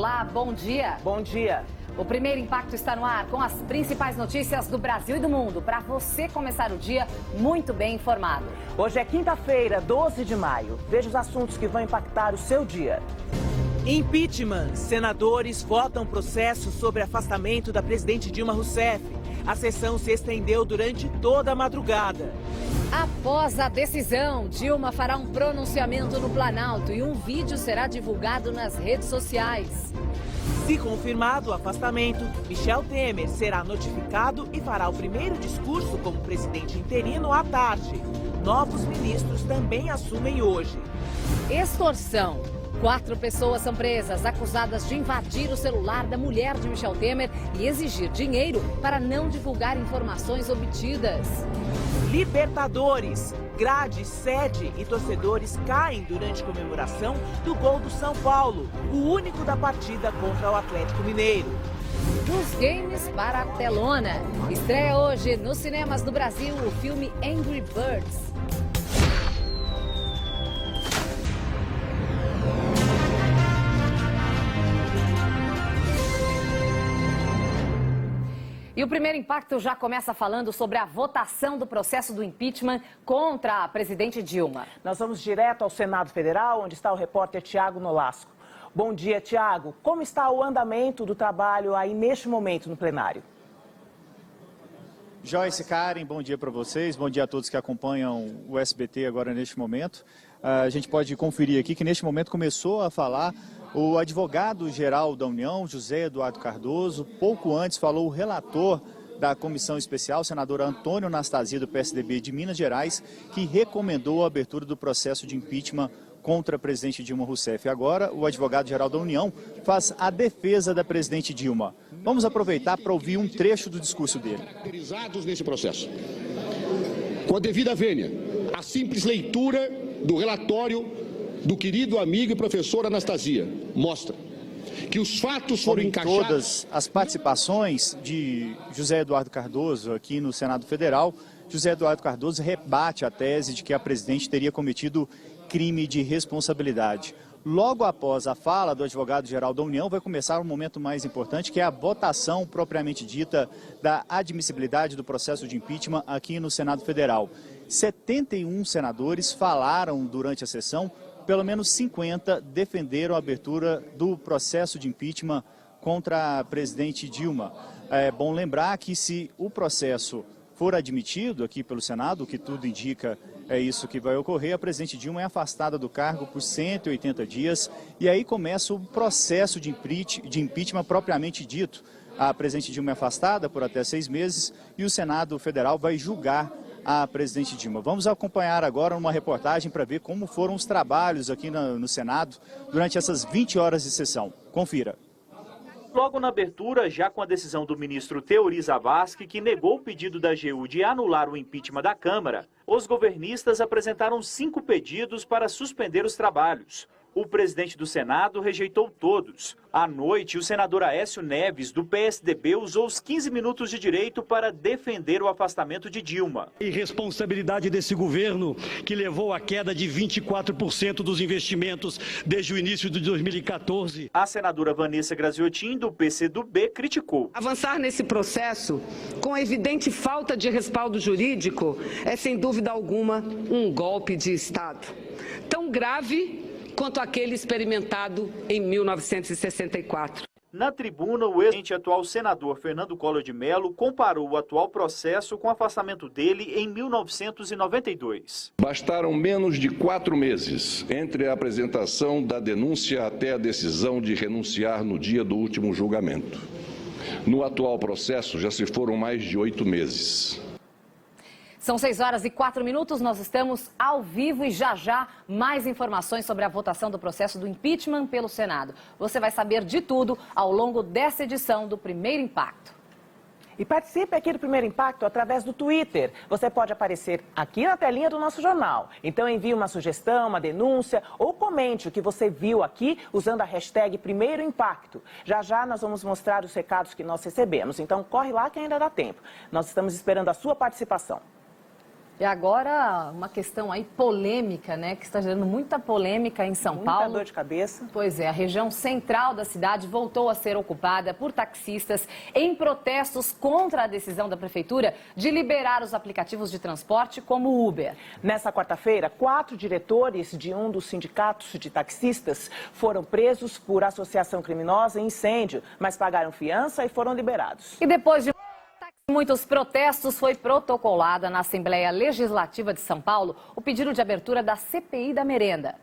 Olá, bom dia. Bom dia. O Primeiro Impacto está no ar com as principais notícias do Brasil e do mundo, para você começar o dia muito bem informado. Hoje é quinta-feira, 12 de maio. Veja os assuntos que vão impactar o seu dia. Impeachment. Senadores votam processo sobre afastamento da presidente Dilma Rousseff. A sessão se estendeu durante toda a madrugada. Após a decisão, Dilma fará um pronunciamento no Planalto e um vídeo será divulgado nas redes sociais. Se confirmado o afastamento, Michel Temer será notificado e fará o primeiro discurso como presidente interino à tarde. Novos ministros também assumem hoje. Extorsão. 4 pessoas são presas, acusadas de invadir o celular da mulher de Michel Temer e exigir dinheiro para não divulgar informações obtidas. Libertadores. Grade, sede e torcedores caem durante comemoração do gol do São Paulo, o único da partida contra o Atlético Mineiro. Dos games para a telona. Estreia hoje nos cinemas do Brasil o filme Angry Birds. E o Primeiro Impacto já começa falando sobre a votação do processo do impeachment contra a presidente Dilma. Nós vamos direto ao Senado Federal, onde está o repórter Tiago Nolasco. Bom dia, Tiago. Como está o andamento do trabalho aí neste momento no plenário? Joyce, Karen, bom dia para vocês, bom dia a todos que acompanham o SBT agora neste momento. A gente pode conferir aqui que neste momento começou a falar o advogado-geral da União, José Eduardo Cardoso. Pouco antes falou o relator da comissão especial, o senador Antônio Anastasia, do PSDB de Minas Gerais, que recomendou a abertura do processo de impeachment contra a presidente Dilma Rousseff. Agora, o advogado-geral da União faz a defesa da presidente Dilma. Vamos aproveitar para ouvir um trecho do discurso dele. Caracterizados nesse processo. Com a devida vênia, a simples leitura do relatório do querido amigo e professor Anastasia mostra que os fatos foram encaixados. Todas as participações de José Eduardo Cardoso aqui no Senado Federal, José Eduardo Cardoso rebate a tese de que a presidente teria cometido crime de responsabilidade. Logo após a fala do advogado-geral da União, vai começar um momento mais importante, que é a votação propriamente dita da admissibilidade do processo de impeachment aqui no Senado Federal. 71 senadores falaram durante a sessão, pelo menos 50 defenderam a abertura do processo de impeachment contra a presidente Dilma. É bom lembrar que se o processo for admitido aqui pelo Senado, o que tudo indica é isso que vai ocorrer, a presidente Dilma é afastada do cargo por 180 dias e aí começa o processo de impeachment propriamente dito. A presidente Dilma é afastada por até 6 meses e o Senado Federal vai julgar a presidente Dilma. Vamos acompanhar agora uma reportagem para ver como foram os trabalhos aqui no Senado durante essas 20 horas de sessão. Confira. Logo na abertura, já com a decisão do ministro Teori Zavascki, que negou o pedido da AGU de anular o impeachment da Câmara, os governistas apresentaram 5 pedidos para suspender os trabalhos. O presidente do Senado rejeitou todos. À noite, o senador Aécio Neves, do PSDB, usou os 15 minutos de direito para defender o afastamento de Dilma. A irresponsabilidade desse governo, que levou à queda de 24% dos investimentos desde o início de 2014. A senadora Vanessa Graziotin, do PCdoB, criticou. Avançar nesse processo, com a evidente falta de respaldo jurídico, é sem dúvida alguma um golpe de Estado. Tão grave quanto aquele experimentado em 1964. Na tribuna, o ex-atual senador Fernando Collor de Mello comparou o atual processo com o afastamento dele em 1992. Bastaram menos de 4 meses entre a apresentação da denúncia até a decisão de renunciar no dia do último julgamento. No atual processo, já se foram mais de 8 meses. São 6 horas e 4 minutos, nós estamos ao vivo e já mais informações sobre a votação do processo do impeachment pelo Senado. Você vai saber de tudo ao longo dessa edição do Primeiro Impacto. E participe aqui do Primeiro Impacto através do Twitter. Você pode aparecer aqui na telinha do nosso jornal. Então envie uma sugestão, uma denúncia ou comente o que você viu aqui usando a hashtag Primeiro Impacto. Já nós vamos mostrar os recados que nós recebemos. Então corre lá que ainda dá tempo. Nós estamos esperando a sua participação. E agora, uma questão aí polêmica, né? Que está gerando muita polêmica em São Paulo. Muita dor de cabeça. Pois é, a região central da cidade voltou a ser ocupada por taxistas em protestos contra a decisão da prefeitura de liberar os aplicativos de transporte como o Uber. Nessa quarta-feira, 4 diretores de um dos sindicatos de taxistas foram presos por associação criminosa e incêndio, mas pagaram fiança e foram liberados. E depois de muitos protestos, foi protocolada na Assembleia Legislativa de São Paulo o pedido de abertura da CPI da merenda.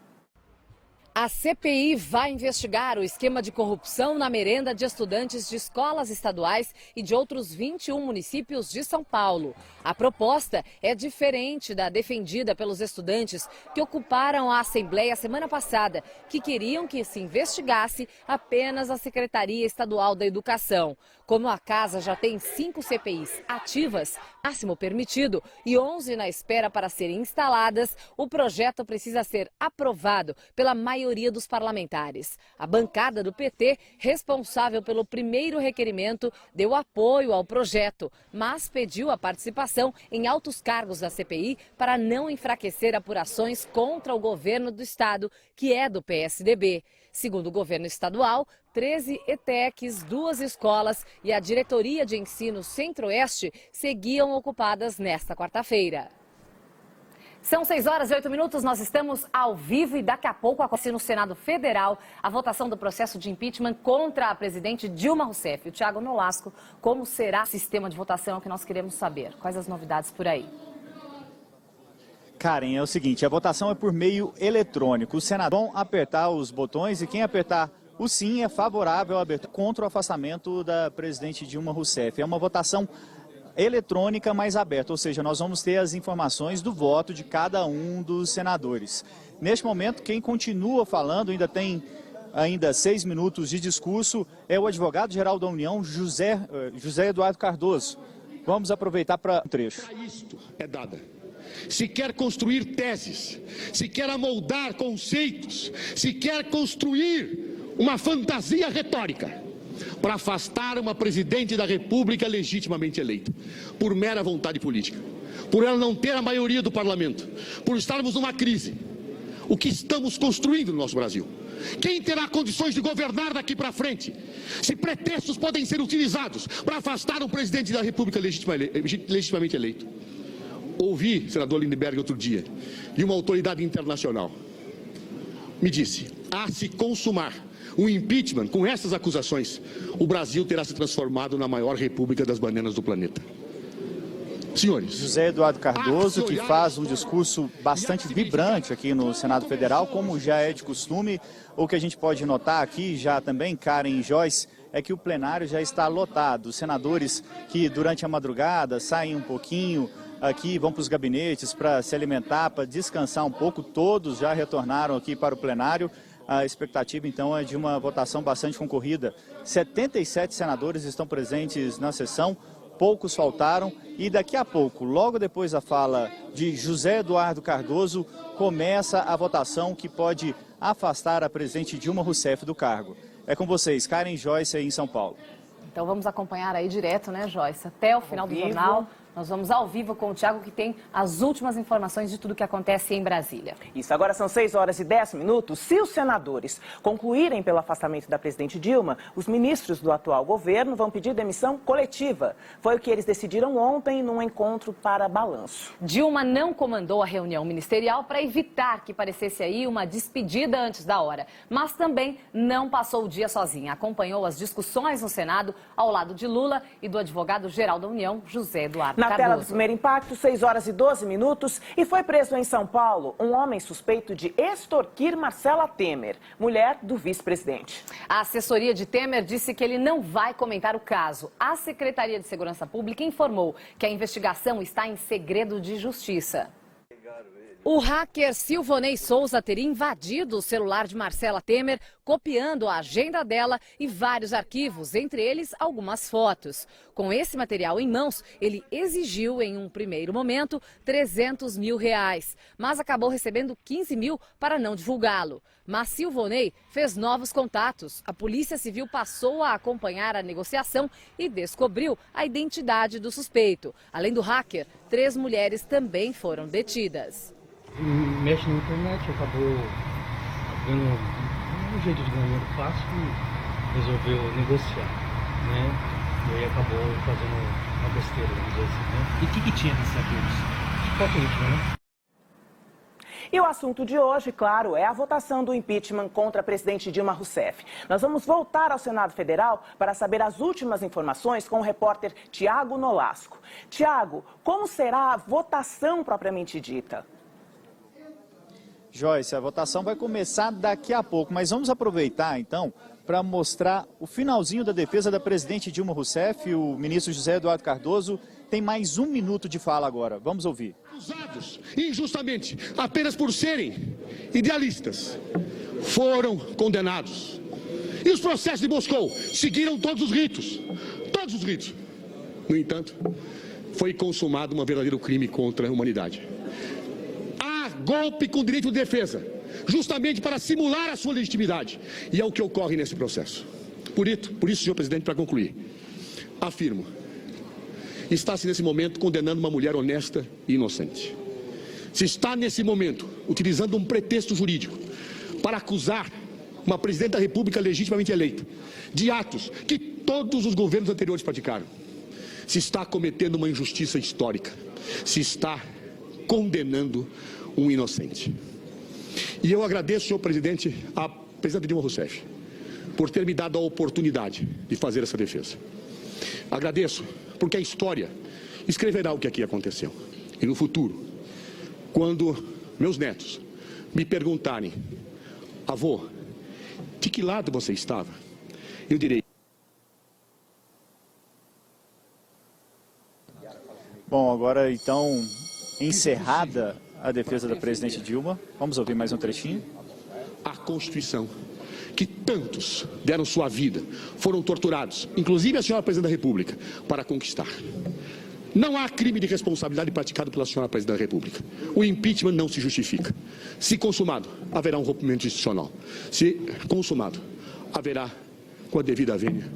A CPI vai investigar o esquema de corrupção na merenda de estudantes de escolas estaduais e de outros 21 municípios de São Paulo. A proposta é diferente da defendida pelos estudantes que ocuparam a Assembleia semana passada, que queriam que se investigasse apenas a Secretaria Estadual da Educação. Como a casa já tem 5 CPIs ativas, máximo permitido, e 11 na espera para serem instaladas, o projeto precisa ser aprovado pela maioria dos parlamentares. A bancada do PT, responsável pelo primeiro requerimento, deu apoio ao projeto, mas pediu a participação em altos cargos da CPI para não enfraquecer apurações contra o governo do estado, que é do PSDB. Segundo o governo estadual, 13 ETECs, 2 escolas e a diretoria de ensino Centro-Oeste seguiam ocupadas nesta quarta-feira. São 6h08, nós estamos ao vivo e daqui a pouco acontece no Senado Federal a votação do processo de impeachment contra a presidente Dilma Rousseff. O Thiago Nolasco, como será o sistema de votação é o que nós queremos saber. Quais as novidades por aí? Karen, é o seguinte, a votação é por meio eletrônico. Os senadores vão apertar os botões e quem apertar o sim é favorável à abertura contra o afastamento da presidente Dilma Rousseff. É uma votação eletrônica mais aberta, ou seja, nós vamos ter as informações do voto de cada um dos senadores. Neste momento, quem continua falando, tem 6 minutos de discurso, é o advogado-geral da União, José Eduardo Cardoso. Vamos aproveitar para um trecho. Isto é dada. Se quer construir teses, se quer amoldar conceitos, se quer construir uma fantasia retórica para afastar uma presidente da República legitimamente eleita, por mera vontade política, por ela não ter a maioria do parlamento, por estarmos numa crise. O que estamos construindo no nosso Brasil? Quem terá condições de governar daqui para frente? Se pretextos podem ser utilizados para afastar um presidente da República legitimamente eleito. Ouvi, senador Lindbergh, outro dia, de uma autoridade internacional, me disse, a se consumar um impeachment com essas acusações, o Brasil terá se transformado na maior república das bananas do planeta. Senhores, José Eduardo Cardoso, que faz um discurso bastante vibrante aqui no Senado Federal, como já é de costume. O que a gente pode notar aqui já também, Karen e Joyce, é que o plenário já está lotado. Os senadores que durante a madrugada saem um pouquinho aqui, vão para os gabinetes para se alimentar, para descansar um pouco, todos já retornaram aqui para o plenário. A expectativa, então, é de uma votação bastante concorrida. 77 senadores estão presentes na sessão, poucos faltaram e daqui a pouco, logo depois da fala de José Eduardo Cardoso, começa a votação que pode afastar a presidente Dilma Rousseff do cargo. É com vocês, Karen e Joyce, aí em São Paulo. Então vamos acompanhar aí direto, né, Joyce? Até o final do jornal. Nós vamos ao vivo com o Thiago, que tem as últimas informações de tudo que acontece em Brasília. Isso, agora são 6h10. Se os senadores concluírem pelo afastamento da presidente Dilma, os ministros do atual governo vão pedir demissão coletiva. Foi o que eles decidiram ontem num encontro para balanço. Dilma não comandou a reunião ministerial para evitar que parecesse aí uma despedida antes da hora, mas também não passou o dia sozinha. Acompanhou as discussões no Senado ao lado de Lula e do advogado-geral da União, José Eduardo Na tela do primeiro impacto, 6h12, e foi preso em São Paulo um homem suspeito de extorquir Marcela Temer, mulher do vice-presidente. A assessoria de Temer disse que ele não vai comentar o caso. A Secretaria de Segurança Pública informou que a investigação está em segredo de justiça. O hacker Silvonei Souza teria invadido o celular de Marcela Temer, copiando a agenda dela e vários arquivos, entre eles algumas fotos. Com esse material em mãos, ele exigiu em um primeiro momento R$300 mil, mas acabou recebendo 15 mil para não divulgá-lo. Mas Silvonei fez novos contatos. A Polícia Civil passou a acompanhar a negociação e descobriu a identidade do suspeito. Além do hacker, 3 mulheres também foram detidas. Mexe na internet, acabou vendo um jeito de ganhar dinheiro fácil e resolveu negociar, né? E aí acabou fazendo uma besteira, vamos dizer assim, né? E o que tinha nesses acordos? Foto íntima, né? E o assunto de hoje, claro, é a votação do impeachment contra a presidente Dilma Rousseff. Nós vamos voltar ao Senado Federal para saber as últimas informações com o repórter Tiago Nolasco. Tiago, como será a votação propriamente dita? Joyce, a votação vai começar daqui a pouco, mas vamos aproveitar então para mostrar o finalzinho da defesa da presidente Dilma Rousseff. O ministro José Eduardo Cardoso tem mais 1 minuto de fala agora. Vamos ouvir. Acusados injustamente, apenas por serem idealistas, foram condenados. E os processos de Moscou seguiram todos os ritos. Todos os ritos. No entanto, foi consumado um verdadeiro crime contra a humanidade. Há golpe com direito de defesa, justamente para simular a sua legitimidade. E é o que ocorre nesse processo. Por isso, senhor presidente, para concluir, afirmo: está-se nesse momento condenando uma mulher honesta e inocente. Se está nesse momento utilizando um pretexto jurídico para acusar uma presidente da República legitimamente eleita de atos que todos os governos anteriores praticaram, se está cometendo uma injustiça histórica, se está condenando um inocente. E eu agradeço, senhor presidente, à presidenta Dilma Rousseff por ter me dado a oportunidade de fazer essa defesa. Agradeço porque a história escreverá o que aqui aconteceu. E no futuro, quando meus netos me perguntarem: avô, de que lado você estava? Eu direi: Bom, agora então, encerrada a defesa da presidente Dilma, vamos ouvir mais um trechinho. A Constituição, que tantos deram sua vida, foram torturados, inclusive a senhora presidente da República, para conquistar. Não há crime de responsabilidade praticado pela senhora presidente da República. O impeachment não se justifica. Se consumado, haverá um rompimento institucional. Se consumado, haverá, com a devida vênia,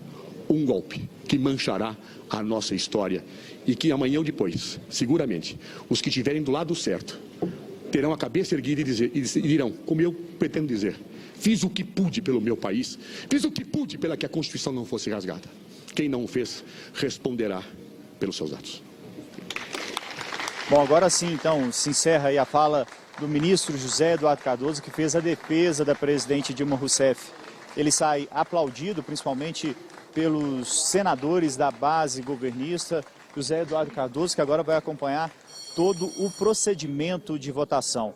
um golpe que manchará a nossa história e que amanhã ou depois, seguramente, os que estiverem do lado certo terão a cabeça erguida e dirão, como eu pretendo dizer: fiz o que pude pelo meu país, fiz o que pude para que a Constituição não fosse rasgada. Quem não o fez, responderá pelos seus atos. Bom, agora sim, então, se encerra aí a fala do ministro José Eduardo Cardoso, que fez a defesa da presidente Dilma Rousseff. Ele sai aplaudido, principalmente pelos senadores da base governista. José Eduardo Cardoso, que agora vai acompanhar todo o procedimento de votação.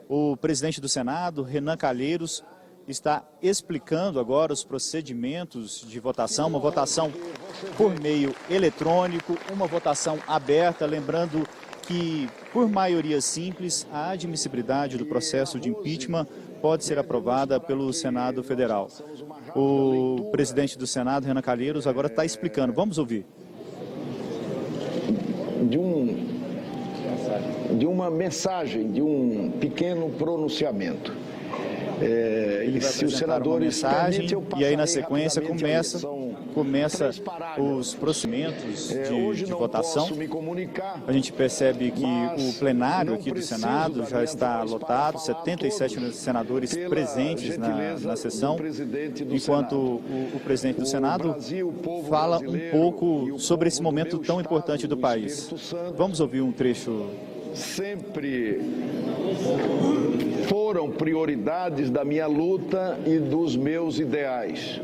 O presidente do Senado, Renan Calheiros, está explicando agora os procedimentos de votação, uma votação por meio eletrônico, uma votação aberta, lembrando que, por maioria simples, a admissibilidade do processo de impeachment pode ser aprovada pelo Senado Federal. O presidente do Senado, Renan Calheiros, agora está explicando. Vamos ouvir. De uma mensagem, de um pequeno pronunciamento. Se os senadores permitem, e aí na sequência começa os procedimentos de votação. A gente percebe que o plenário aqui do Senado já está lotado, 77 senadores presentes na sessão, enquanto o presidente do Senado fala um pouco sobre esse momento tão importante do país. Vamos ouvir um trecho. Sempre foram prioridades da minha luta e dos meus ideais.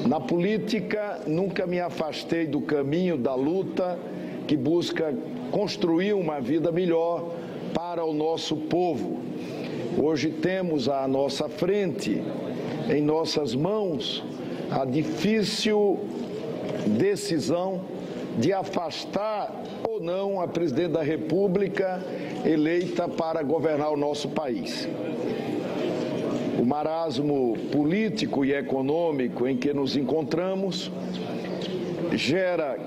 Na política, nunca me afastei do caminho da luta que busca construir uma vida melhor para o nosso povo. Hoje temos à nossa frente, em nossas mãos, a difícil decisão de afastar ou não a presidente da República eleita para governar o nosso país. O marasmo político e econômico em que nos encontramos gera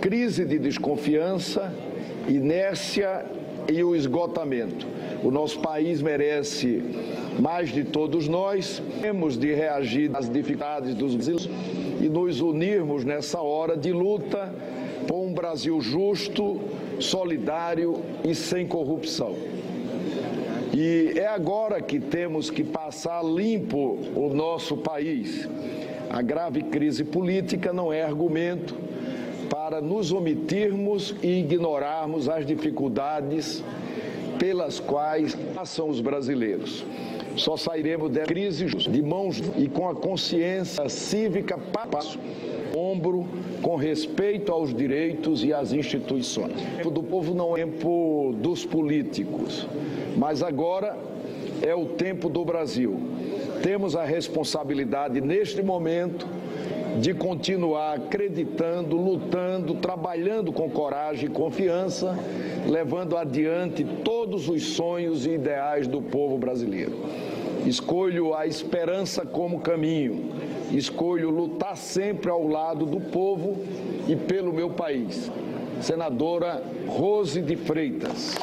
crise de desconfiança, inércia e o esgotamento. O nosso país merece mais de todos nós. Temos de reagir às dificuldades dos brasileiros e nos unirmos nessa hora de luta por um Brasil justo solidário e sem corrupção. E é agora que temos que passar limpo o nosso país. A grave crise política não é argumento para nos omitirmos e ignorarmos as dificuldades pelas quais passam os brasileiros. Só sairemos da crise de mãos e com a consciência cívica passo ombro, com respeito aos direitos e às instituições. O tempo do povo não é o tempo dos políticos, mas agora é o tempo do Brasil. Temos a responsabilidade neste momento de continuar acreditando, lutando, trabalhando com coragem e confiança, levando adiante todos os sonhos e ideais do povo brasileiro. Escolho a esperança como caminho, escolho lutar sempre ao lado do povo e pelo meu país. Senadora Rose de Freitas.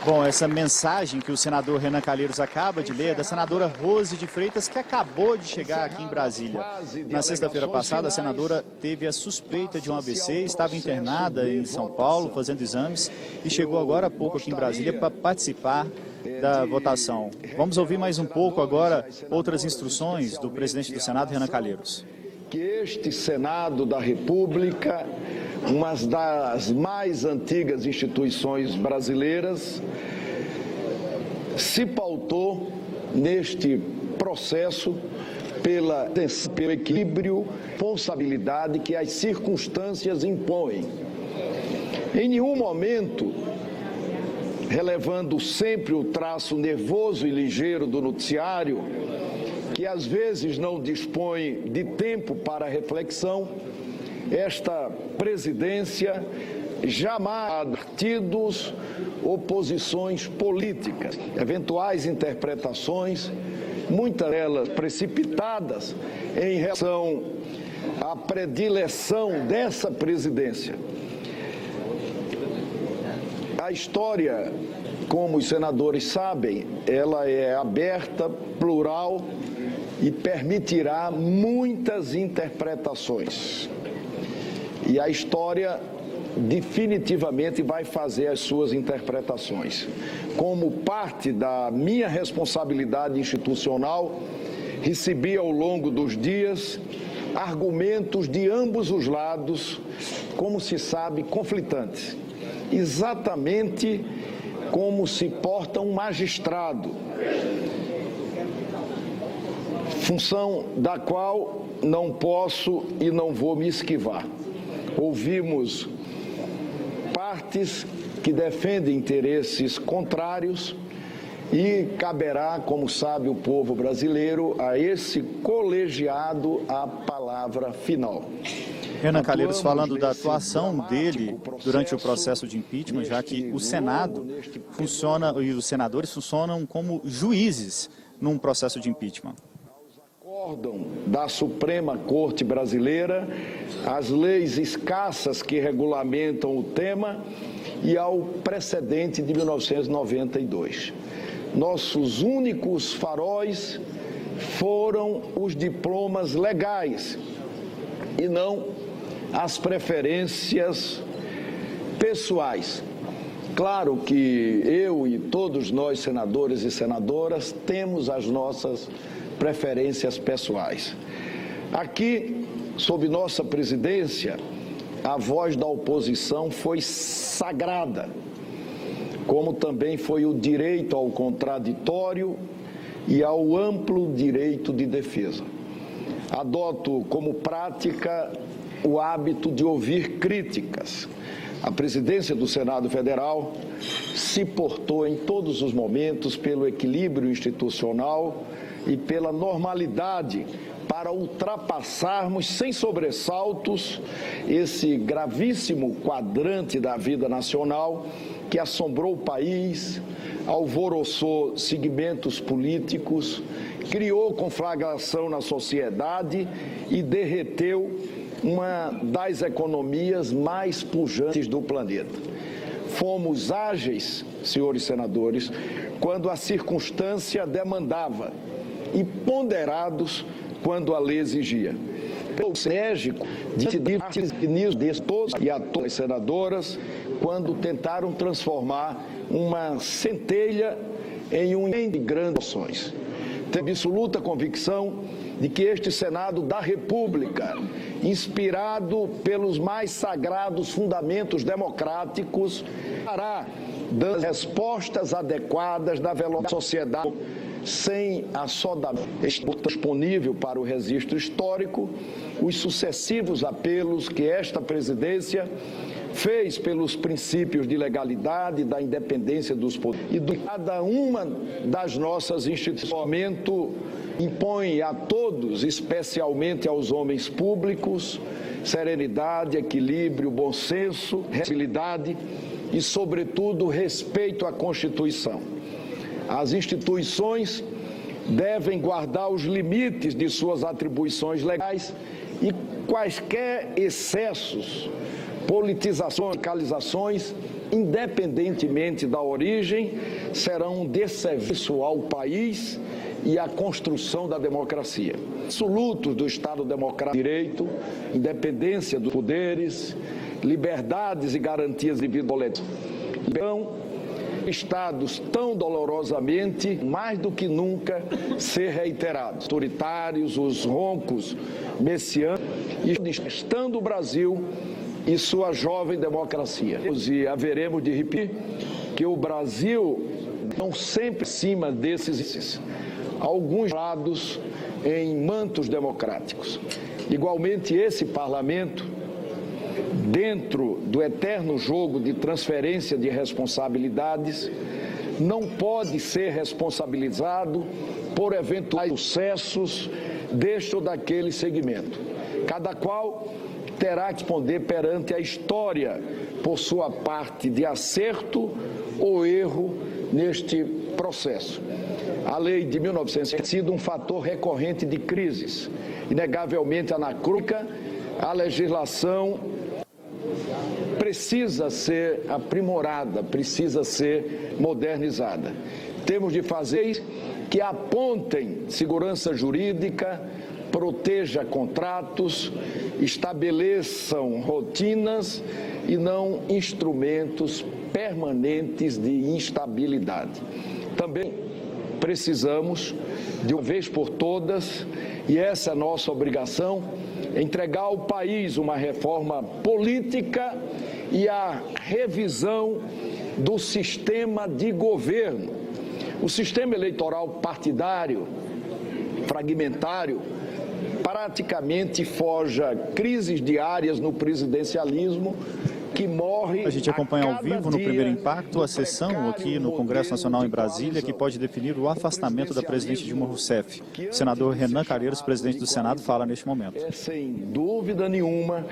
Bom, essa mensagem que o senador Renan Calheiros acaba de ler é da senadora Rose de Freitas, que acabou de chegar aqui em Brasília. Na sexta-feira passada, a senadora teve a suspeita de um AVC, estava internada em São Paulo, fazendo exames, e chegou agora há pouco aqui em Brasília para participar da votação. Vamos ouvir mais um pouco agora outras instruções do presidente do Senado, Renan Calheiros. Que este Senado da República, uma das mais antigas instituições brasileiras, se pautou neste processo pelo equilíbrio, responsabilidade que as circunstâncias impõem. Em nenhum momento, relevando sempre o traço nervoso e ligeiro do noticiário, que às vezes não dispõe de tempo para reflexão, esta presidência jamais partidos, oposições políticas, eventuais interpretações, muitas delas precipitadas em relação à predileção dessa presidência. A história, como os senadores sabem, ela é aberta, plural e permitirá muitas interpretações. E a história definitivamente vai fazer as suas interpretações. Como parte da minha responsabilidade institucional, recebi ao longo dos dias argumentos de ambos os lados, como se sabe, conflitantes. Exatamente como se porta um magistrado, função da qual não posso e não vou me esquivar. Ouvimos partes que defendem interesses contrários e caberá, como sabe o povo brasileiro, a esse colegiado a palavra final. Renan Calheiros falando da atuação dele durante o processo de impeachment, já que o Senado funciona e os senadores funcionam como juízes num processo de impeachment. Acórdão da Suprema Corte Brasileira, as leis escassas que regulamentam o tema e ao precedente de 1992. Nossos únicos faróis foram os diplomas legais e não as preferências pessoais. Claro que eu e todos nós, senadores e senadoras, temos as nossas preferências pessoais. Aqui, sob nossa presidência, a voz da oposição foi sagrada, como também foi o direito ao contraditório e ao amplo direito de defesa. Adoto como prática o hábito de ouvir críticas. A presidência do Senado Federal se portou em todos os momentos pelo equilíbrio institucional e pela normalidade para ultrapassarmos sem sobressaltos esse gravíssimo quadrante da vida nacional que assombrou o país, alvoroçou segmentos políticos, criou conflagração na sociedade e derreteu uma das economias mais pujantes do planeta. Fomos ágeis, senhores senadores, quando a circunstância demandava e ponderados quando a lei exigia. enérgico de todos e a todas as senadoras quando tentaram transformar uma centelha em um de grandes ações. Tenho absoluta convicção de que este Senado da República, inspirado pelos mais sagrados fundamentos democráticos, estará dando respostas adequadas da velocidade da sociedade sem assodamento. Está disponível para o registro histórico os sucessivos apelos que esta presidência fez pelos princípios de legalidade, da independência dos poderes e de cada uma das nossas instituições. O momento impõe a todos, especialmente aos homens públicos, serenidade, equilíbrio, bom senso, responsabilidade e, sobretudo, respeito à Constituição. As instituições devem guardar os limites de suas atribuições legais e quaisquer excessos, politizações, radicalizações, independentemente da origem, serão um desserviço ao país e à construção da democracia. Absolutos do Estado Democrático de Direito, independência dos poderes, liberdades e garantias individuais. Então, estados tão dolorosamente, mais do que nunca, ser reiterados. Autoritários, os roncos messiânicos, estando o Brasil e sua jovem democracia. E haveremos de repetir que o Brasil não sempre acima desses alguns lados em mantos democráticos. Igualmente esse parlamento, dentro do eterno jogo de transferência de responsabilidades, não pode ser responsabilizado por eventuais sucessos deste ou daquele segmento. Cada qual terá que responder perante a história por sua parte de acerto ou erro neste processo. A lei de 1900 tem sido um fator recorrente de crises, inegavelmente anacrônica. A legislação precisa ser aprimorada, precisa ser modernizada. Temos de fazer que apontem segurança jurídica, proteja contratos, estabeleçam rotinas e não instrumentos permanentes de instabilidade. Também precisamos, de uma vez por todas, e essa é a nossa obrigação, entregar ao país uma reforma política e a revisão do sistema de governo. O sistema eleitoral partidário, fragmentário, praticamente forja crises diárias no presidencialismo que morre. A gente acompanha ao vivo no Primeiro Impacto a sessão aqui no Congresso Nacional em Brasília que pode definir o afastamento da presidente Dilma Rousseff. O senador Renan Calheiros, presidente do Senado, fala neste momento. É sem dúvida nenhuma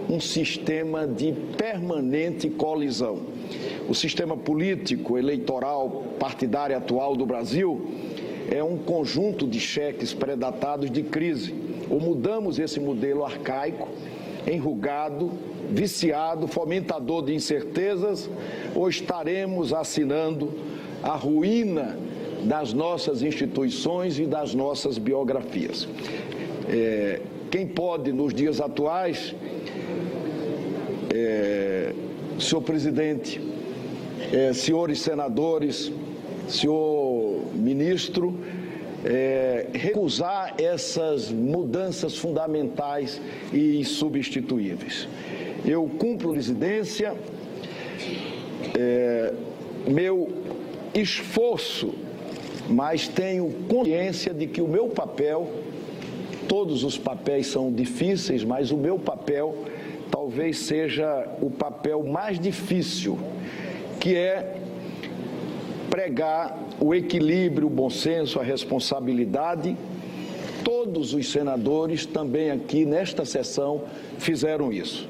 um sistema de permanente colisão. O sistema político, eleitoral, partidário atual do Brasil é um conjunto de cheques predatados de crise. Ou mudamos esse modelo arcaico, enrugado, viciado, fomentador de incertezas, ou estaremos assinando a ruína das nossas instituições e das nossas biografias. Quem pode, nos dias atuais, senhor presidente, senhores senadores, senhor ministro, recusar essas mudanças fundamentais e insubstituíveis. Eu cumpro a presidência, meu esforço, mas tenho consciência de que o meu papel, todos os papéis são difíceis, mas o meu papel talvez seja o papel mais difícil, que é pregar o equilíbrio, o bom senso, a responsabilidade. Todos os senadores também aqui nesta sessão fizeram isso.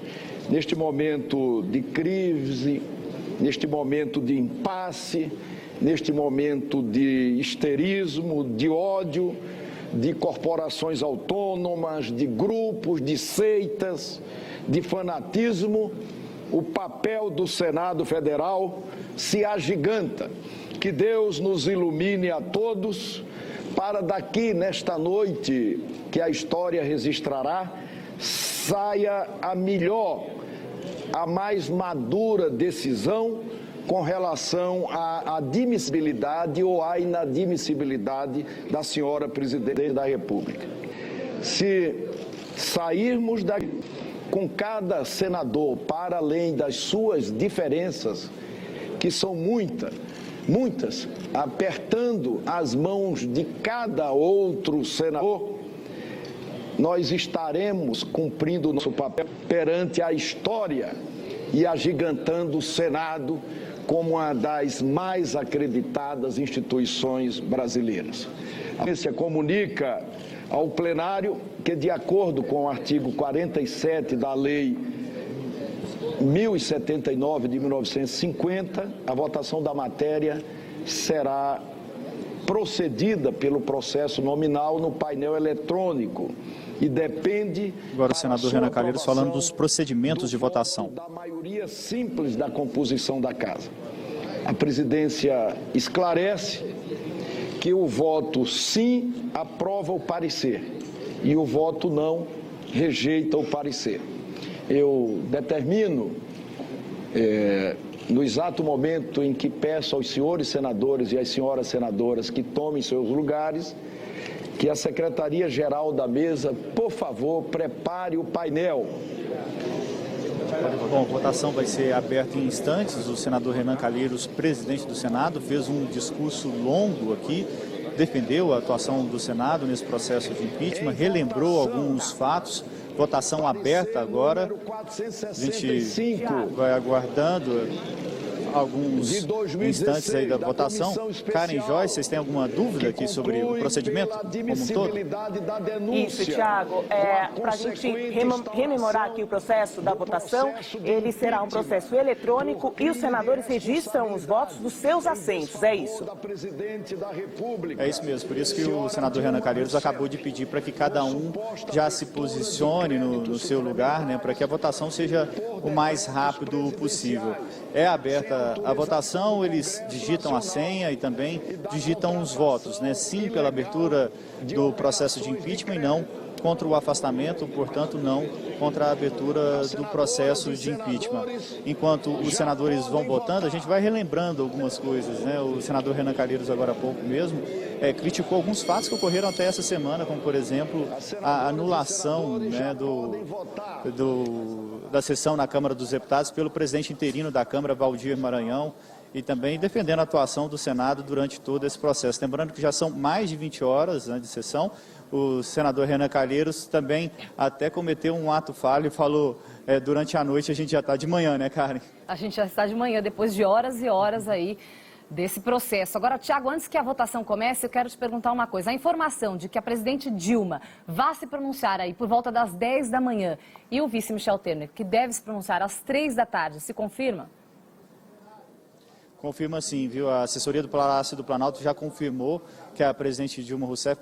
Neste momento de crise, neste momento de impasse, neste momento de histerismo, de ódio, de corporações autônomas, de grupos, de seitas, de fanatismo, o papel do Senado Federal se agiganta. Que Deus nos ilumine a todos para daqui, nesta noite, que a história registrará, saia a melhor, a mais madura decisão com relação à admissibilidade ou à inadmissibilidade da senhora presidente da República. Se sairmos daqui com cada senador para além das suas diferenças, que são muitas, apertando as mãos de cada outro senador, nós estaremos cumprindo o nosso papel perante a história e agigantando o Senado como uma das mais acreditadas instituições brasileiras. A agência comunica ao plenário que, de acordo com o artigo 47 da Lei 1079 de 1950, a votação da matéria será procedida pelo processo nominal no painel eletrônico e depende... Agora o senador Renan Calheiros falando dos procedimentos de votação. Da maioria simples da composição da Casa. A presidência esclarece que o voto sim aprova o parecer e o voto não rejeita o parecer. Eu determino, no exato momento em que peço aos senhores senadores e às senhoras senadoras que tomem seus lugares, que a Secretaria-Geral da Mesa, por favor, prepare o painel. Bom, a votação vai ser aberta em instantes. O senador Renan Calheiros, presidente do Senado, fez um discurso longo aqui, defendeu a atuação do Senado nesse processo de impeachment, relembrou alguns fatos. Votação aberta agora. A gente vai aguardando alguns instantes aí da votação. Karen Joyce, vocês têm alguma dúvida aqui sobre o procedimento como um todo? Isso, Thiago. Para a gente rememorar aqui o processo da votação, ele será um processo eletrônico e os senadores registram os votos dos seus assentos, é isso? É isso mesmo, por isso que o senador Renan Calheiros acabou de pedir para que cada um já se posicione no seu lugar, né, para que a votação seja o mais rápido possível. É aberta a votação, eles digitam a senha e também digitam os votos, né? Sim pela abertura do processo de impeachment e não contra o afastamento, portanto não contra a abertura do processo de impeachment. Enquanto os senadores vão votando, a gente vai relembrando algumas coisas, né? O senador Renan Calheiros, agora há pouco mesmo, criticou alguns fatos que ocorreram até essa semana, como por exemplo a anulação, né, da sessão na Câmara dos Deputados pelo presidente interino da Câmara, Valdir Maranhão, e também defendendo a atuação do Senado durante todo esse processo. Lembrando que já são mais de 20 horas, né, de sessão. O senador Renan Calheiros também até cometeu um ato falho e falou, durante a noite a gente já está de manhã, né, Karen? A gente já está de manhã, depois de horas e horas aí desse processo. Agora, Thiago, antes que a votação comece, eu quero te perguntar uma coisa. A informação de que a presidente Dilma vai se pronunciar aí por volta das 10 da manhã e o vice Michel Temer, que deve se pronunciar às 3 da tarde, se confirma? Confirma sim, viu? A assessoria do Palácio do Planalto já confirmou que a presidente Dilma Rousseff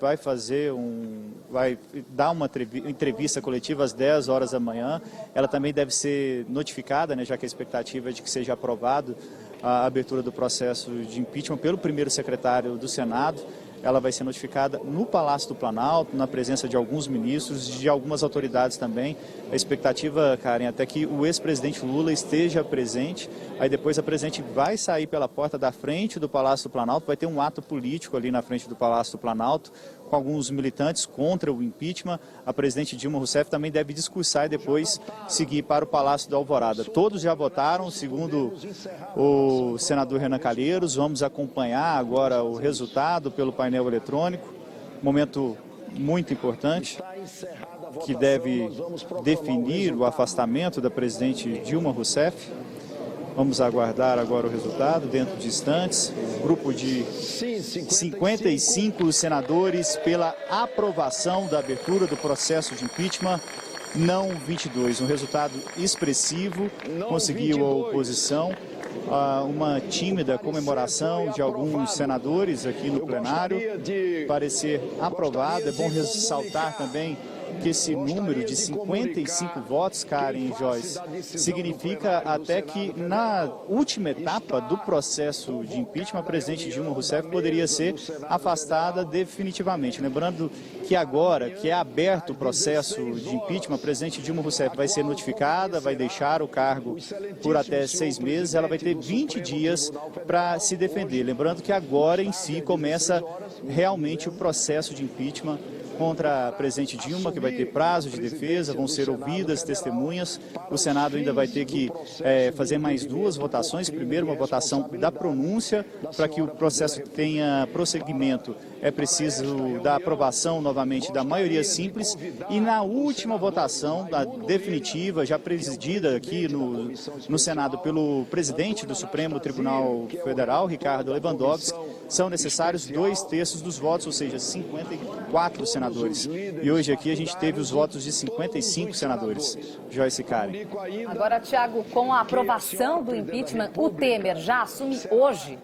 vai dar uma entrevista coletiva às 10 horas da manhã. Ela também deve ser notificada, né, já que a expectativa é de que seja aprovado a abertura do processo de impeachment pelo primeiro secretário do Senado. Ela vai ser notificada no Palácio do Planalto, na presença de alguns ministros e de algumas autoridades também. A expectativa, Karen, até que o ex-presidente Lula esteja presente. Aí depois a presidente vai sair pela porta da frente do Palácio do Planalto, vai ter um ato político ali na frente do Palácio do Planalto, com alguns militantes contra o impeachment. A presidente Dilma Rousseff também deve discursar e depois seguir para o Palácio do Alvorada. Todos já votaram, segundo o senador Renan Calheiros. Vamos acompanhar agora o resultado pelo painel eletrônico. Momento muito importante que deve definir o afastamento da presidente Dilma Rousseff. Vamos aguardar agora o resultado dentro de instantes. Grupo de 55 senadores pela aprovação da abertura do processo de impeachment, não 22. Um resultado expressivo, conseguiu a oposição. Uma tímida comemoração de alguns senadores aqui no plenário, parecer aprovado. É bom ressaltar também que esse número de 55 votos, Karen e Joyce, significa até que na última etapa do processo de impeachment, a presidente Dilma Rousseff poderia ser afastada definitivamente. Lembrando que agora que é aberto o processo de impeachment, a presidente Dilma Rousseff vai ser notificada, vai deixar o cargo por até 6 meses, ela vai ter 20 dias para se defender. Lembrando que agora em si começa realmente o processo de impeachment contra a presidente Dilma, que vai ter prazo de defesa, vão ser ouvidas testemunhas. O Senado ainda vai ter que fazer mais 2 votações. Primeiro, uma votação da pronúncia, para que o processo tenha prosseguimento. É preciso da aprovação novamente da maioria simples. E na última votação, da definitiva, já presidida aqui no Senado pelo presidente do Supremo Tribunal Federal, Ricardo Lewandowski, são necessários 2/3 dos votos, ou seja, 54 senadores. E hoje aqui a gente teve os votos de 55 senadores. Joyce e Karen. Agora, Thiago, com a aprovação do impeachment, o Temer já assume hoje?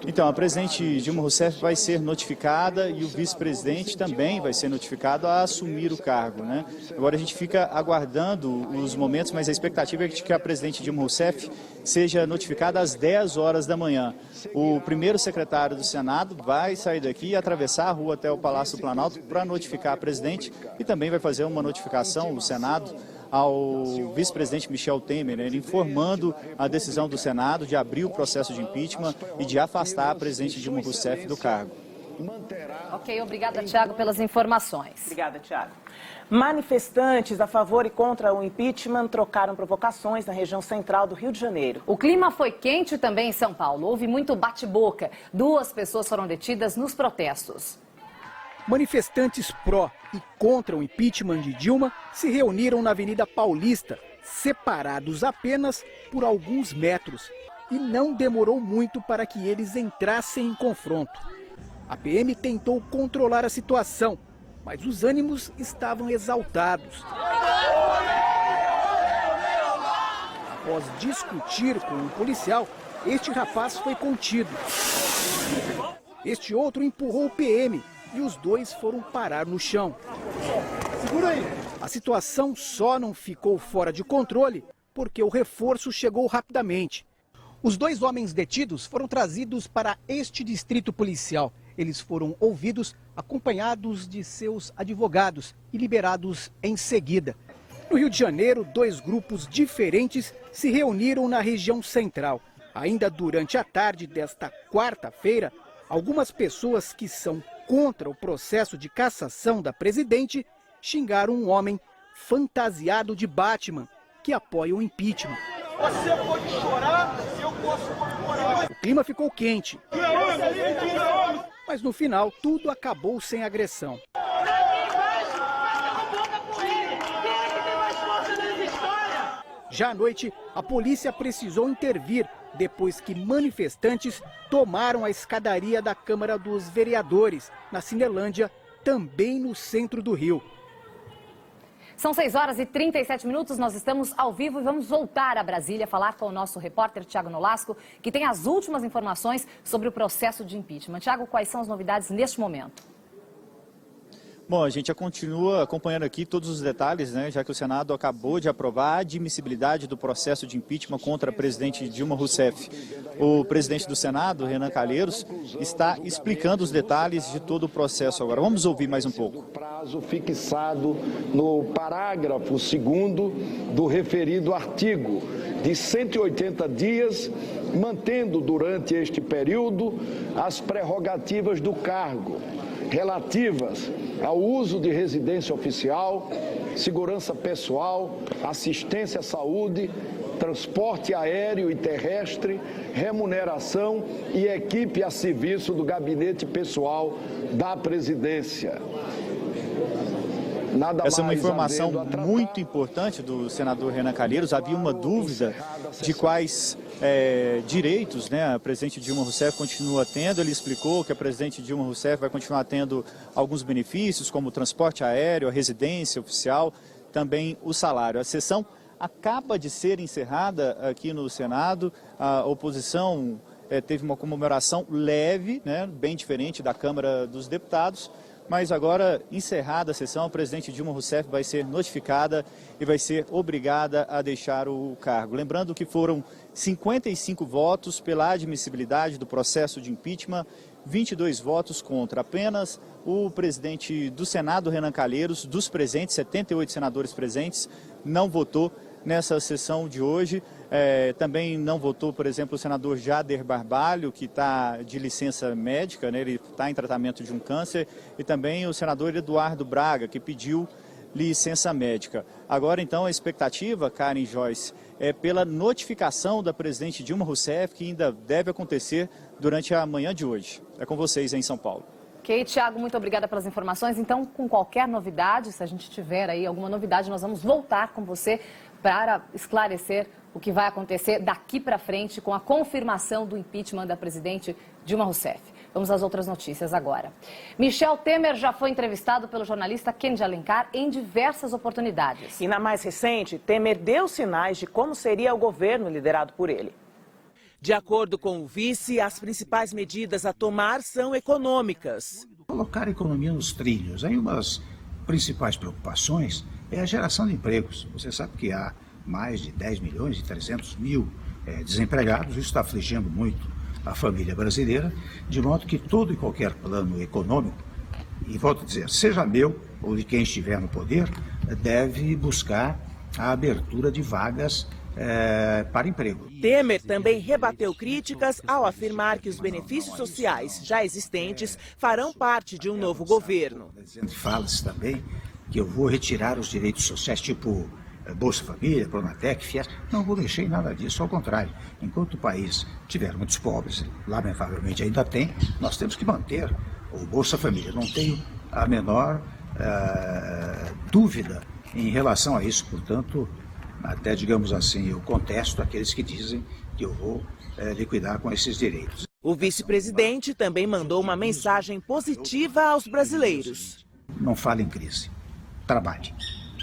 Então, a presidente Dilma Rousseff vai ser notificada e o vice-presidente também vai ser notificado a assumir o cargo, né? Agora a gente fica aguardando os momentos, mas a expectativa é de que a presidente Dilma Rousseff seja notificada às 10 horas da manhã. O primeiro secretário do Senado vai sair daqui e atravessar a rua até o Palácio do Planalto para notificar a presidente e também vai fazer uma notificação, o Senado, ao vice-presidente Michel Temer, né, informando a decisão do Senado de abrir o processo de impeachment e de afastar a presidente Dilma Rousseff do cargo. Ok, obrigada, Thiago, pelas informações. Obrigada, Thiago. Manifestantes a favor e contra o impeachment trocaram provocações na região central do Rio de Janeiro. O clima foi quente também em São Paulo. Houve muito bate-boca. 2 pessoas foram detidas nos protestos. Manifestantes pró e contra o impeachment de Dilma se reuniram na Avenida Paulista, separados apenas por alguns metros. E não demorou muito para que eles entrassem em confronto. A PM tentou controlar a situação, mas os ânimos estavam exaltados. Após discutir com um policial, este rapaz foi contido. Este outro empurrou o PM. E os 2 foram parar no chão. Segura aí. A situação só não ficou fora de controle porque o reforço chegou rapidamente. Os 2 homens detidos foram trazidos para este distrito policial. Eles foram ouvidos acompanhados de seus advogados e liberados em seguida. No Rio de Janeiro, 2 grupos diferentes se reuniram na região central. Ainda durante a tarde desta quarta-feira, algumas pessoas que são contra o processo de cassação da presidente xingaram um homem fantasiado de Batman que apoia o impeachment. Você pode chorar, eu posso comemorar. O clima ficou quente. Mas no final tudo acabou sem agressão. Já à noite, a polícia precisou intervir depois que manifestantes tomaram a escadaria da Câmara dos Vereadores, na Cinelândia, também no centro do Rio. São 6 horas e 37 minutos, nós estamos ao vivo e vamos voltar a Brasília falar com o nosso repórter Thiago Nolasco, que tem as últimas informações sobre o processo de impeachment. Thiago, quais são as novidades neste momento? Bom, a gente já continua acompanhando aqui todos os detalhes, né, já que o Senado acabou de aprovar a admissibilidade do processo de impeachment contra a presidente Dilma Rousseff. O presidente do Senado, Renan Calheiros, está explicando os detalhes de todo o processo agora. Vamos ouvir mais um pouco. Prazo fixado no parágrafo 2º do referido artigo, de 180 dias, mantendo durante este período as prerrogativas do cargo, relativas ao uso de residência oficial, segurança pessoal, assistência à saúde, transporte aéreo e terrestre, remuneração e equipe a serviço do gabinete pessoal da presidência. Essa é uma informação muito importante do senador Renan Calheiros. Havia uma dúvida de quais direitos, né, a presidente Dilma Rousseff continua tendo. Ele explicou que a presidente Dilma Rousseff vai continuar tendo alguns benefícios, como o transporte aéreo, a residência oficial, também o salário. A sessão acaba de ser encerrada aqui no Senado. A oposição teve uma comemoração leve, né, bem diferente da Câmara dos Deputados. mas agora, encerrada a sessão, a presidente Dilma Rousseff vai ser notificada e vai ser obrigada a deixar o cargo. Lembrando que foram 55 votos pela admissibilidade do processo de impeachment, 22 votos contra. Apenas o presidente do Senado, Renan Calheiros, dos presentes, 78 senadores presentes, não votou nessa sessão de hoje. Também não votou, por exemplo, o senador Jader Barbalho, que está de licença médica, né? Ele está em tratamento de um câncer, e também o senador Eduardo Braga, que pediu licença médica. Agora, então, a expectativa, Karen Joyce, é pela notificação da presidente Dilma Rousseff, que ainda deve acontecer durante a manhã de hoje. É com vocês em São Paulo. Ok, Tiago, muito obrigada pelas informações. Então, com qualquer novidade, se a gente tiver aí alguma novidade, nós vamos voltar com você para esclarecer o que vai acontecer daqui para frente com a confirmação do impeachment da presidente Dilma Rousseff. Vamos às outras notícias agora. Michel Temer já foi entrevistado pelo jornalista Kendi Alencar em diversas oportunidades. E na mais recente, Temer deu sinais de como seria o governo liderado por ele. De acordo com o vice, as principais medidas a tomar são econômicas. Colocar a economia nos trilhos. Aí uma das principais preocupações é a geração de empregos. Você sabe que há mais de 10 milhões e 300 mil desempregados. Isso está afligindo muito a família brasileira, de modo que todo e qualquer plano econômico, e volto a dizer, seja meu ou de quem estiver no poder, deve buscar a abertura de vagas para emprego. Temer também rebateu críticas ao afirmar que os benefícios sociais já existentes farão parte de um novo governo. Fala-se também que eu vou retirar os direitos sociais, tipo Bolsa Família, Pronatec, Fies. Não vou mexer em nada disso, ao contrário. Enquanto o país tiver muitos pobres, lamentavelmente ainda tem, nós temos que manter o Bolsa Família. Não tenho a menor dúvida em relação a isso, portanto, até, digamos assim, eu contesto aqueles que dizem que eu vou liquidar com esses direitos. O vice-presidente também mandou uma mensagem positiva aos brasileiros. Não fale em crise, trabalhe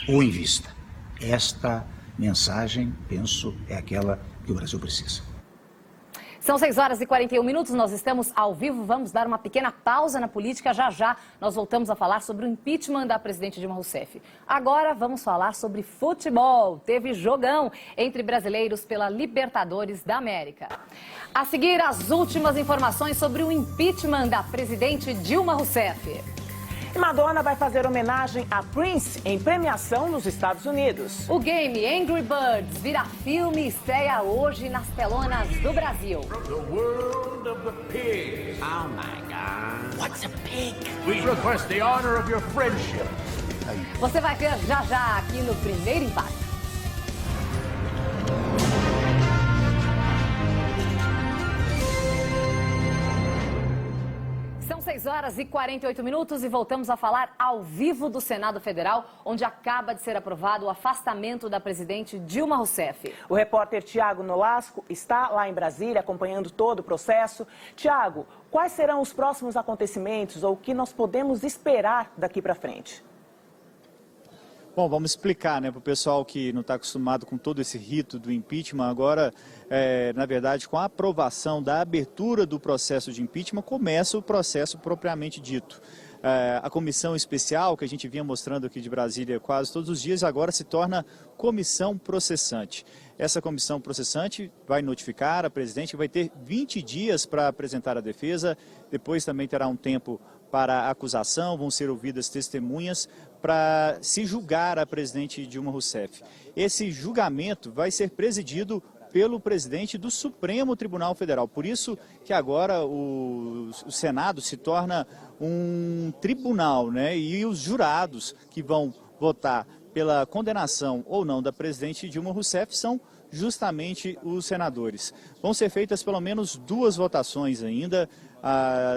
ou invista. Esta mensagem, penso, é aquela que o Brasil precisa. São 6 horas e 41 minutos, nós estamos ao vivo, vamos dar uma pequena pausa na política. Já já nós voltamos a falar sobre o impeachment da presidente Dilma Rousseff. Agora vamos falar sobre futebol. Teve jogão entre brasileiros pela Libertadores da América. A seguir, as últimas informações sobre o impeachment da presidente Dilma Rousseff. E Madonna vai fazer homenagem a Prince em premiação nos Estados Unidos. O game Angry Birds vira filme e estreia hoje nas telonas do Brasil. The world of the pigs. Oh my God. What's a pig? We request the honor of your friendship. Você vai ver já já aqui no Primeiro Impacto. São 6 horas e 48 minutos e voltamos a falar ao vivo do Senado Federal, onde acaba de ser aprovado o afastamento da presidente Dilma Rousseff. O repórter Tiago Nolasco está lá em Brasília acompanhando todo o processo. Tiago, quais serão os próximos acontecimentos ou o que nós podemos esperar daqui para frente? Bom, vamos explicar, né, para o pessoal que não está acostumado com todo esse rito do impeachment. Agora, na verdade, com a aprovação da abertura do processo de impeachment, começa o processo propriamente dito. A comissão especial, que a gente vinha mostrando aqui de Brasília quase todos os dias, agora se torna comissão processante. Essa comissão processante vai notificar a presidente, que vai ter 20 dias para apresentar a defesa, depois também terá um tempo para a acusação, vão ser ouvidas testemunhas para se julgar a presidente Dilma Rousseff. Esse julgamento vai ser presidido pelo presidente do Supremo Tribunal Federal. Por isso que agora o Senado se torna um tribunal, né? E os jurados que vão votar pela condenação ou não da presidente Dilma Rousseff são justamente os senadores. Vão ser feitas pelo menos 2 votações ainda,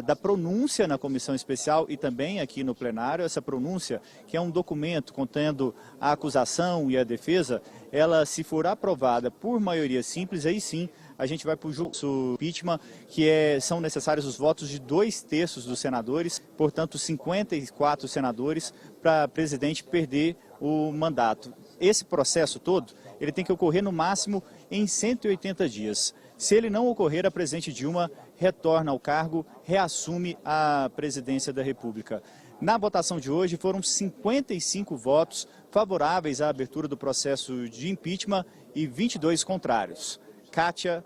da pronúncia na comissão especial e também aqui no plenário. Essa pronúncia, que é um documento contendo a acusação e a defesa, ela, se for aprovada por maioria simples, aí sim a gente vai para o impeachment, que são necessários os votos de 2/3 dos senadores, portanto 54 senadores, para a presidente perder o mandato. Esse processo todo, ele tem que ocorrer no máximo em 180 dias. Se ele não ocorrer, a presidente Dilma retorna ao cargo, reassume a presidência da República. Na votação de hoje foram 55 votos favoráveis à abertura do processo de impeachment e 22 contrários. Kátia,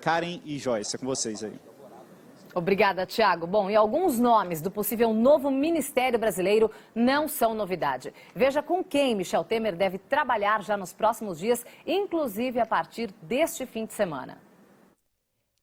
Karen e Joyce, é com vocês aí. Obrigada, Tiago. Bom, e alguns nomes do possível novo Ministério Brasileiro não são novidade. Veja com quem Michel Temer deve trabalhar já nos próximos dias, inclusive a partir deste fim de semana.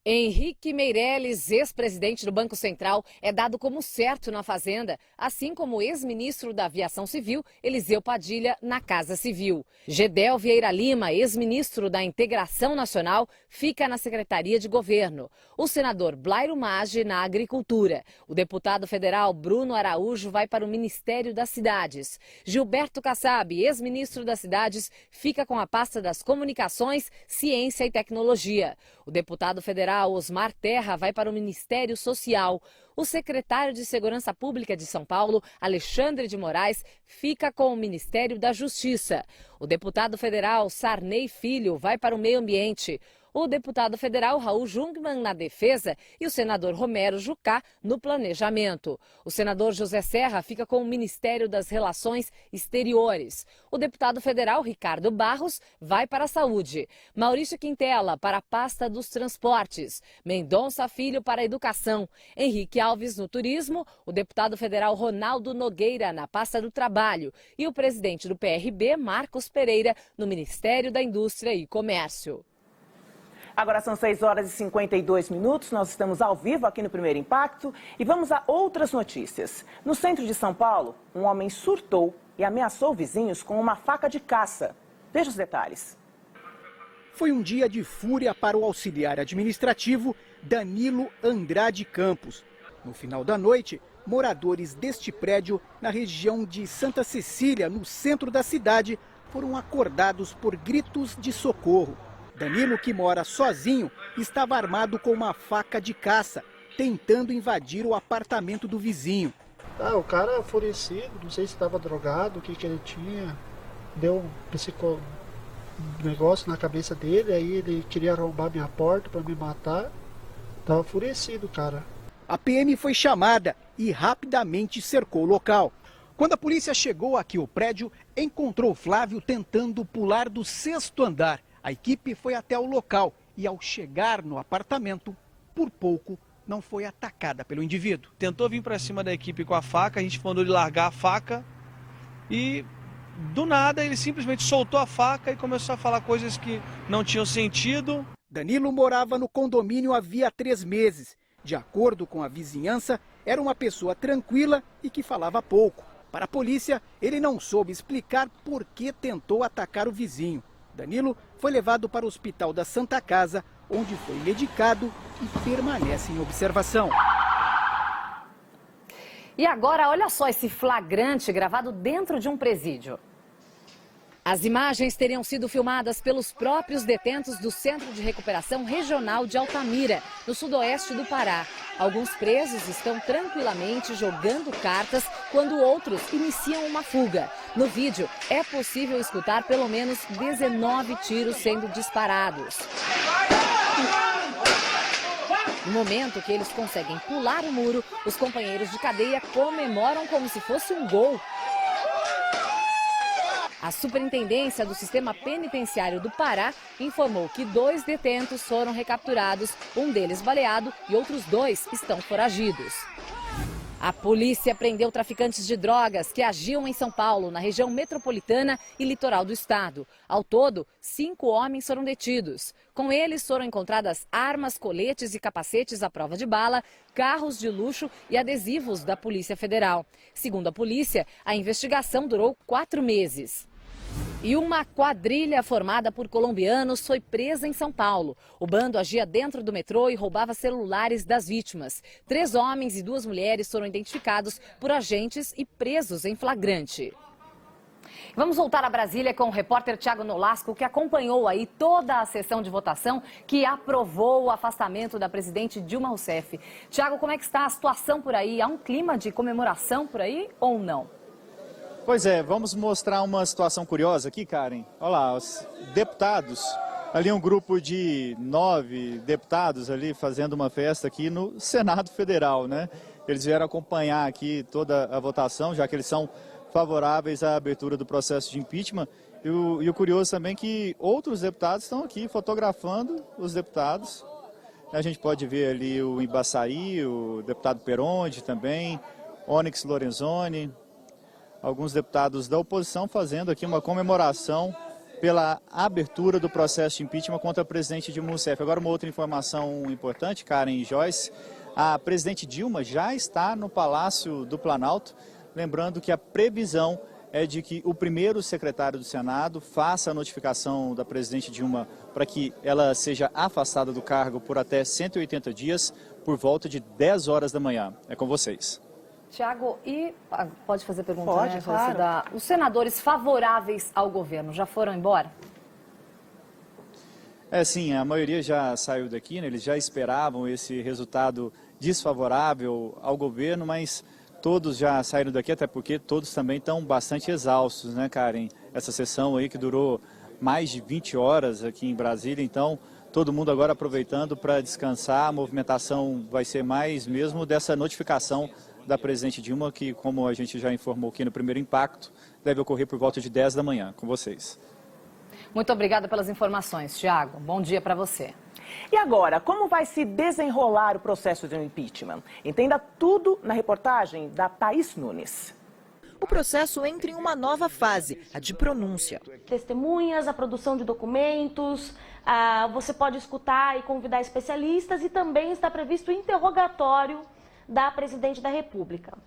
Henrique Meirelles, ex-presidente do Banco Central, é dado como certo na Fazenda, assim como o ex-ministro da Aviação Civil, Eliseu Padilha, na Casa Civil. Gedel Vieira Lima, ex-ministro da Integração Nacional, fica na Secretaria de Governo. O senador Blairo Maggi, na Agricultura. O deputado federal Bruno Araújo vai para o Ministério das Cidades. Gilberto Kassab, ex-ministro das Cidades, fica com a pasta das Comunicações, Ciência e Tecnologia. O deputado federal Osmar Terra vai para o Ministério Social. O secretário de Segurança Pública de São Paulo, Alexandre de Moraes, fica com o Ministério da Justiça. O deputado federal Sarney Filho vai para o Meio Ambiente. O deputado federal Raul Jungmann na Defesa e o senador Romero Jucá no Planejamento. O senador José Serra fica com o Ministério das Relações Exteriores. O deputado federal Ricardo Barros vai para a Saúde. Maurício Quintela para a pasta dos Transportes. Mendonça Filho para a Educação. Henrique Alves no Turismo. O deputado federal Ronaldo Nogueira na pasta do Trabalho. E o presidente do PRB, Marcos Pereira, no Ministério da Indústria e Comércio. Agora são 6 horas e 52 minutos, nós estamos ao vivo aqui no Primeiro Impacto e vamos a outras notícias. No centro de São Paulo, um homem surtou e ameaçou vizinhos com uma faca de caça. Veja os detalhes. Foi um dia de fúria para o auxiliar administrativo Danilo Andrade Campos. No final da noite, moradores deste prédio, na região de Santa Cecília, no centro da cidade, foram acordados por gritos de socorro. Danilo, que mora sozinho, estava armado com uma faca de caça, tentando invadir o apartamento do vizinho. O cara enfurecido, não sei se estava drogado, o que ele tinha, deu um negócio na cabeça dele, aí ele queria arrombar minha porta para me matar. Estava enfurecido, cara. A PM foi chamada e rapidamente cercou o local. Quando a polícia chegou aqui ao prédio, encontrou Flávio tentando pular do 6º andar. A equipe foi até o local e, ao chegar no apartamento, por pouco não foi atacada pelo indivíduo. Tentou vir para cima da equipe com a faca, a gente mandou ele largar a faca e, do nada, ele simplesmente soltou a faca e começou a falar coisas que não tinham sentido. Danilo morava no condomínio havia 3 meses. De acordo com a vizinhança, era uma pessoa tranquila e que falava pouco. Para a polícia, ele não soube explicar por que tentou atacar o vizinho. Danilo foi levado para o Hospital da Santa Casa, onde foi medicado e permanece em observação. E agora, olha só esse flagrante gravado dentro de um presídio. As imagens teriam sido filmadas pelos próprios detentos do Centro de Recuperação Regional de Altamira, no sudoeste do Pará. Alguns presos estão tranquilamente jogando cartas quando outros iniciam uma fuga. No vídeo, é possível escutar pelo menos 19 tiros sendo disparados. No momento que eles conseguem pular o muro, os companheiros de cadeia comemoram como se fosse um gol. A Superintendência do Sistema Penitenciário do Pará informou que 2 detentos foram recapturados, um deles baleado e outros 2 estão foragidos. A polícia prendeu traficantes de drogas que agiam em São Paulo, na região metropolitana e litoral do estado. Ao todo, 5 homens foram detidos. Com eles foram encontradas armas, coletes e capacetes à prova de bala, carros de luxo e adesivos da Polícia Federal. Segundo a polícia, a investigação durou 4 meses. E uma quadrilha formada por colombianos foi presa em São Paulo. O bando agia dentro do metrô e roubava celulares das vítimas. 3 homens e 2 mulheres foram identificados por agentes e presos em flagrante. Vamos voltar a Brasília com o repórter Tiago Nolasco, que acompanhou aí toda a sessão de votação que aprovou o afastamento da presidente Dilma Rousseff. Tiago, como é que está a situação por aí? Há um clima de comemoração por aí ou não? Pois é, vamos mostrar uma situação curiosa aqui, Karen. Olha lá, os deputados, ali um grupo de 9 deputados ali fazendo uma festa aqui no Senado Federal, né? Eles vieram acompanhar aqui toda a votação, já que eles são favoráveis à abertura do processo de impeachment. E o curioso também é que outros deputados estão aqui fotografando os deputados. A gente pode ver ali o Embaçaí, o deputado Peronde também, Onyx Lorenzoni, alguns deputados da oposição fazendo aqui uma comemoração pela abertura do processo de impeachment contra o presidente Dilma Rousseff. Agora uma outra informação importante, Karen e Joyce, a presidente Dilma já está no Palácio do Planalto, lembrando que a previsão é de que o primeiro secretário do Senado faça a notificação da presidente Dilma para que ela seja afastada do cargo por até 180 dias, por volta de 10 horas da manhã. É com vocês. Tiago, e pode fazer pergunta, pode, né? claro. Os senadores favoráveis ao governo já foram embora? Sim, a maioria já saiu daqui, né? Eles já esperavam esse resultado desfavorável ao governo, mas todos já saíram daqui, até porque todos também estão bastante exaustos, né, Karen? Essa sessão aí que durou mais de 20 horas aqui em Brasília, então todo mundo agora aproveitando para descansar. A movimentação vai ser mais mesmo dessa notificação da presidente Dilma, que, como a gente já informou aqui no primeiro impacto, deve ocorrer por volta de 10 da manhã. Com vocês. Muito obrigada pelas informações, Tiago. Bom dia para você. E agora, como vai se desenrolar o processo de impeachment? Entenda tudo na reportagem da Thaís Nunes. O processo entra em uma nova fase, a de pronúncia. Testemunhas, a produção de documentos, você pode escutar e convidar especialistas e também está previsto o interrogatório da presidente da República.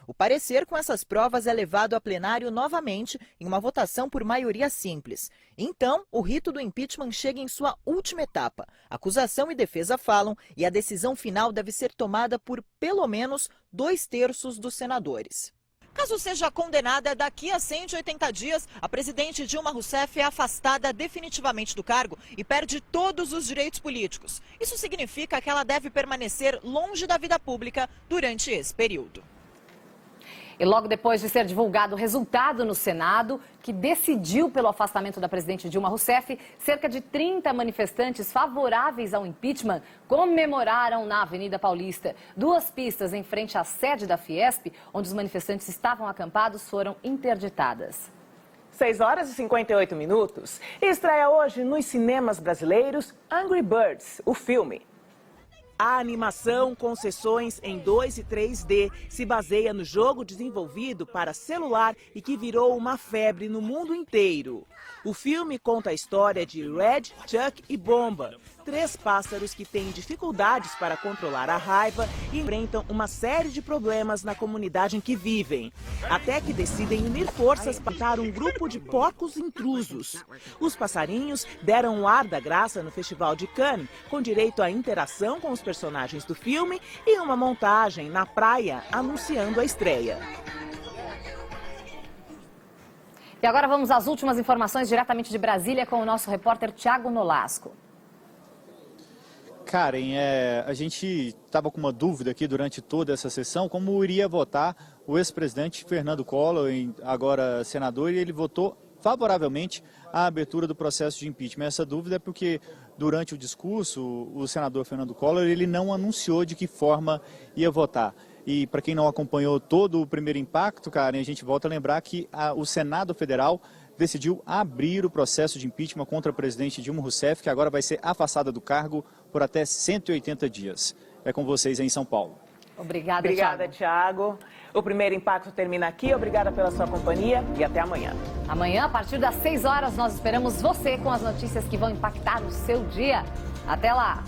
O parecer com essas provas é levado a plenário novamente em uma votação por maioria simples. Então, o rito do impeachment chega em sua última etapa. Acusação e defesa falam e a decisão final deve ser tomada por pelo menos 2/3 dos senadores. Caso seja condenada, daqui a 180 dias, a presidente Dilma Rousseff é afastada definitivamente do cargo e perde todos os direitos políticos. Isso significa que ela deve permanecer longe da vida pública durante esse período. E logo depois de ser divulgado o resultado no Senado, que decidiu pelo afastamento da presidente Dilma Rousseff, cerca de 30 manifestantes favoráveis ao impeachment comemoraram na Avenida Paulista. 2 pistas em frente à sede da Fiesp, onde os manifestantes estavam acampados, foram interditadas. 6 horas e 58 minutos. Estreia hoje nos cinemas brasileiros Angry Birds, o filme. A animação com sessões em 2 e 3D se baseia no jogo desenvolvido para celular e que virou uma febre no mundo inteiro. O filme conta a história de Red, Chuck e Bomba, 3 pássaros que têm dificuldades para controlar a raiva e enfrentam uma série de problemas na comunidade em que vivem, até que decidem unir forças para matar um grupo de porcos intrusos. Os passarinhos deram um ar da graça no Festival de Cannes, com direito à interação com os personagens do filme e uma montagem na praia anunciando a estreia. E agora vamos às últimas informações diretamente de Brasília com o nosso repórter Tiago Nolasco. Karen, a gente estava com uma dúvida aqui durante toda essa sessão, como iria votar o ex-presidente Fernando Collor, agora senador, e ele votou favoravelmente à abertura do processo de impeachment. Essa dúvida é porque durante o discurso, o senador Fernando Collor, ele não anunciou de que forma ia votar. E para quem não acompanhou todo o primeiro impacto, Karen, a gente volta a lembrar que o Senado Federal decidiu abrir o processo de impeachment contra a presidente Dilma Rousseff, que agora vai ser afastada do cargo por até 180 dias. É com vocês aí em São Paulo. Obrigada, Tiago. O primeiro impacto termina aqui. Obrigada pela sua companhia e até amanhã. Amanhã, a partir das 6 horas, nós esperamos você com as notícias que vão impactar o seu dia. Até lá!